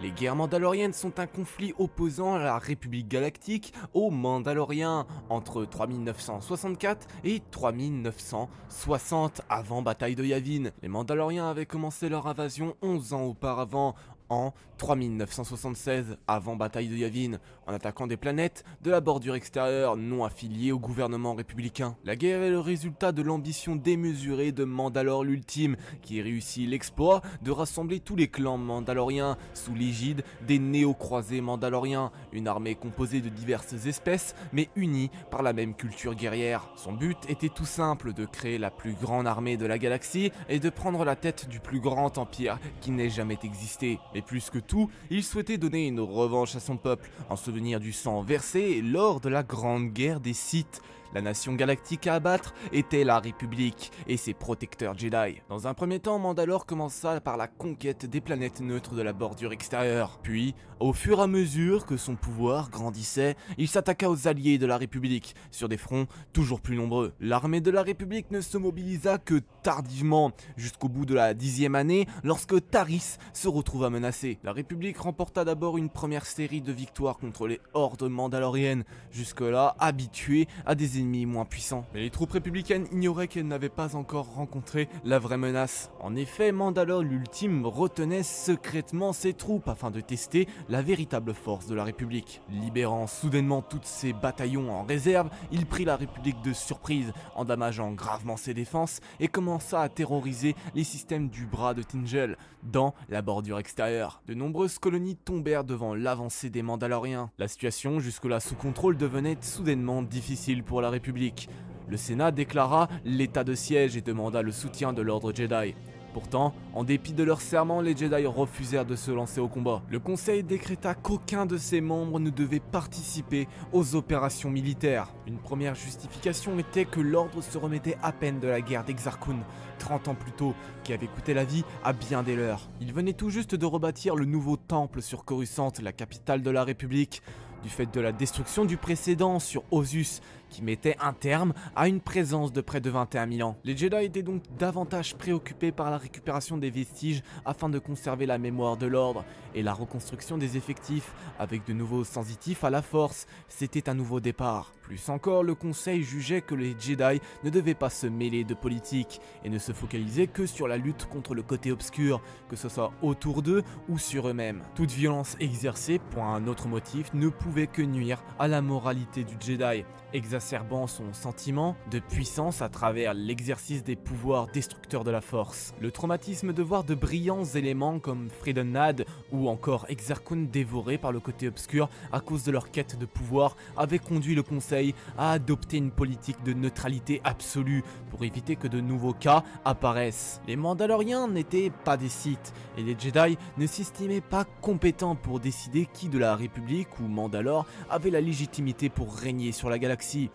Les guerres mandaloriennes sont un conflit opposant la République galactique aux Mandaloriens entre 3964 et 3960 avant bataille de Yavin. Les Mandaloriens avaient commencé leur invasion 11 ans auparavant, en 3976 avant bataille de Yavin, en attaquant des planètes de la bordure extérieure non affiliées au gouvernement républicain. La guerre est le résultat de l'ambition démesurée de Mandalore l'Ultime, qui réussit l'exploit de rassembler tous les clans mandaloriens sous l'égide des néo-croisés mandaloriens, une armée composée de diverses espèces mais unie par la même culture guerrière. Son but était tout simple, de créer la plus grande armée de la galaxie et de prendre la tête du plus grand empire qui n'ait jamais existé. Et plus que tout, il souhaitait donner une revanche à son peuple, en souvenir du sang versé lors de la grande guerre des Sith. La nation galactique à abattre était la République et ses protecteurs Jedi. Dans un premier temps, Mandalore commença par la conquête des planètes neutres de la bordure extérieure. Puis, au fur et à mesure que son pouvoir grandissait, il s'attaqua aux alliés de la République, sur des fronts toujours plus nombreux. L'armée de la République ne se mobilisa que tardivement, jusqu'au bout de la 10e année, lorsque Taris se retrouva menacée. La République remporta d'abord une première série de victoires contre les hordes mandaloriennes, jusque-là habituées à des ennemis moins puissants. Mais les troupes républicaines ignoraient qu'elles n'avaient pas encore rencontré la vraie menace. En effet, Mandalore l'Ultime retenait secrètement ses troupes afin de tester la véritable force de la République. Libérant soudainement tous ses bataillons en réserve, il prit la République de surprise, endommageant gravement ses défenses et commença à terroriser les systèmes du bras de Tingel dans la bordure extérieure. De nombreuses colonies tombèrent devant l'avancée des Mandaloriens. La situation, jusque-là sous contrôle, devenait soudainement difficile pour la République. Le Sénat déclara l'état de siège et demanda le soutien de l'ordre Jedi. Pourtant, en dépit de leur serment, les Jedi refusèrent de se lancer au combat. Le Conseil décréta qu'aucun de ses membres ne devait participer aux opérations militaires. Une première justification était que l'ordre se remettait à peine de la guerre d'Exar Kun, 30 ans plus tôt, qui avait coûté la vie à bien des leurs. Il venait tout juste de rebâtir le nouveau temple sur Coruscant, la capitale de la République, du fait de la destruction du précédent sur Osus, qui mettait un terme à une présence de près de 21 000 ans. Les Jedi étaient donc davantage préoccupés par la récupération des vestiges afin de conserver la mémoire de l'ordre, et la reconstruction des effectifs avec de nouveaux sensitifs à la force, c'était un nouveau départ. Plus encore, le Conseil jugeait que les Jedi ne devaient pas se mêler de politique et ne se focaliser que sur la lutte contre le côté obscur, que ce soit autour d'eux ou sur eux-mêmes. Toute violence exercée pour un autre motif ne pouvait que nuire à la moralité du Jedi, exacerbant son sentiment de puissance à travers l'exercice des pouvoirs destructeurs de la force. Le traumatisme de voir de brillants éléments comme Freedon-Nad ou encore Exar Kun dévorés par le côté obscur à cause de leur quête de pouvoir avait conduit le Conseil à adopter une politique de neutralité absolue pour éviter que de nouveaux cas apparaissent. Les Mandaloriens n'étaient pas des Sith et les Jedi ne s'estimaient pas compétents pour décider qui de la République ou Mandalore avait la légitimité pour régner sur la galaxie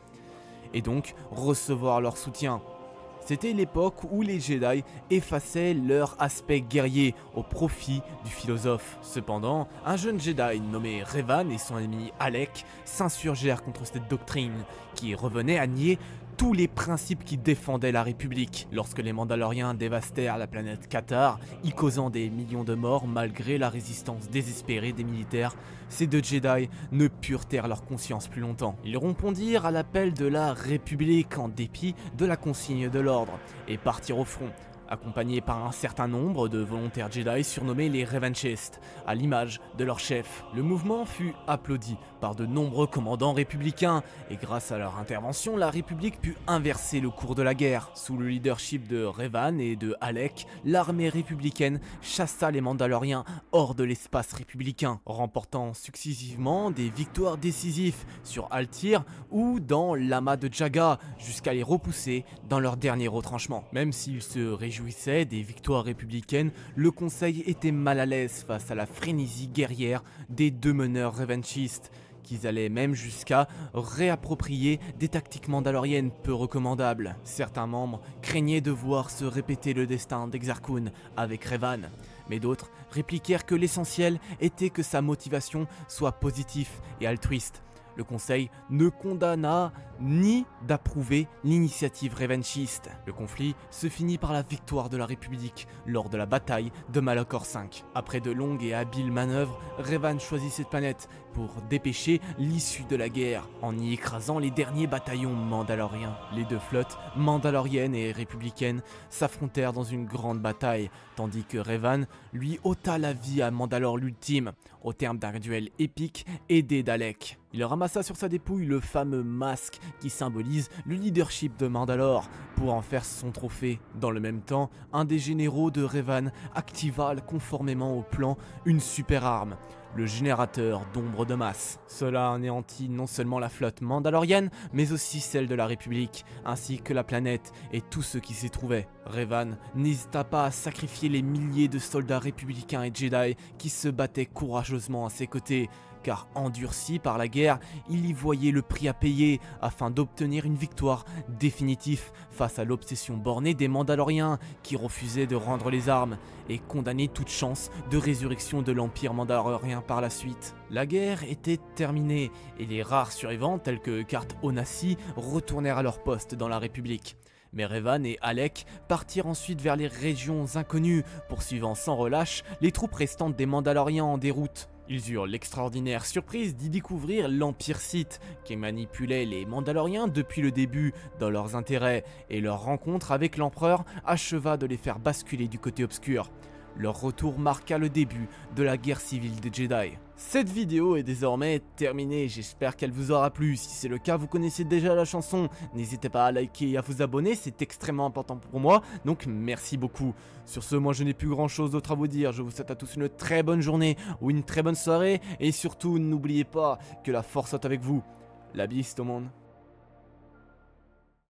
et donc recevoir leur soutien. C'était l'époque où les Jedi effaçaient leur aspect guerrier au profit du philosophe. Cependant, un jeune Jedi nommé Revan et son ami Alec s'insurgèrent contre cette doctrine qui revenait à nier tous les principes qui défendaient la République. Lorsque les Mandaloriens dévastèrent la planète Katar, y causant des millions de morts malgré la résistance désespérée des militaires, ces deux Jedi ne purent taire leur conscience plus longtemps. Ils répondirent à l'appel de la République en dépit de la consigne de l'ordre et partirent au front, accompagnés par un certain nombre de volontaires Jedi surnommés les Revanchistes, à l'image de leur chef. Le mouvement fut applaudi par de nombreux commandants républicains, et grâce à leur intervention, la République put inverser le cours de la guerre. Sous le leadership de Revan et de Alec, l'armée républicaine chassa les Mandaloriens hors de l'espace républicain, remportant successivement des victoires décisives sur Altir ou dans l'amas de Jaga, jusqu'à les repousser dans leur dernier retranchement. Même s'ils se réjouissaient des victoires républicaines, le Conseil était mal à l'aise face à la frénésie guerrière des deux meneurs revanchistes, qu'ils allaient même jusqu'à réapproprier des tactiques mandaloriennes peu recommandables. Certains membres craignaient de voir se répéter le destin d'Exar Kun avec Revan, mais d'autres répliquèrent que l'essentiel était que sa motivation soit positive et altruiste, Le conseil ne condamna ni d'approuver l'initiative revanchiste. Le conflit se finit par la victoire de la République lors de la bataille de Malachor V. Après de longues et habiles manœuvres, Revan choisit cette planète pour dépêcher l'issue de la guerre en y écrasant les derniers bataillons mandaloriens. Les deux flottes, mandalorienne et républicaine, s'affrontèrent dans une grande bataille, tandis que Revan lui ôta la vie à Mandalore l'ultime, au terme d'un duel épique aidé d'Alec. Il ramassa sur sa dépouille le fameux masque qui symbolise le leadership de Mandalore pour en faire son trophée. Dans le même temps, un des généraux de Revan activa conformément au plan une super arme, le générateur d'ombre de masse. Cela anéantit non seulement la flotte mandalorienne, mais aussi celle de la République, ainsi que la planète et tous ceux qui s'y trouvaient. Revan n'hésita pas à sacrifier les milliers de soldats républicains et Jedi qui se battaient courageusement à ses côtés, car endurci par la guerre, il y voyait le prix à payer afin d'obtenir une victoire définitive face à l'obsession bornée des Mandaloriens qui refusaient de rendre les armes et condamnaient toute chance de résurrection de l'Empire mandalorien par la suite. La guerre était terminée et les rares survivants tels que Kart Onasi retournèrent à leur poste dans la République. Mais Revan et Alec partirent ensuite vers les régions inconnues, poursuivant sans relâche les troupes restantes des Mandaloriens en déroute. Ils eurent l'extraordinaire surprise d'y découvrir l'Empire Sith, qui manipulait les Mandaloriens depuis le début dans leurs intérêts, et leur rencontre avec l'Empereur acheva de les faire basculer du côté obscur. Leur retour marqua le début de la guerre civile des Jedi. Cette vidéo est désormais terminée, j'espère qu'elle vous aura plu. Si c'est le cas, vous connaissez déjà la chanson, n'hésitez pas à liker et à vous abonner, c'est extrêmement important pour moi, donc merci beaucoup. Sur ce, moi je n'ai plus grand chose d'autre à vous dire, je vous souhaite à tous une très bonne journée ou une très bonne soirée, et surtout n'oubliez pas que la force soit avec vous. La bise tout le monde.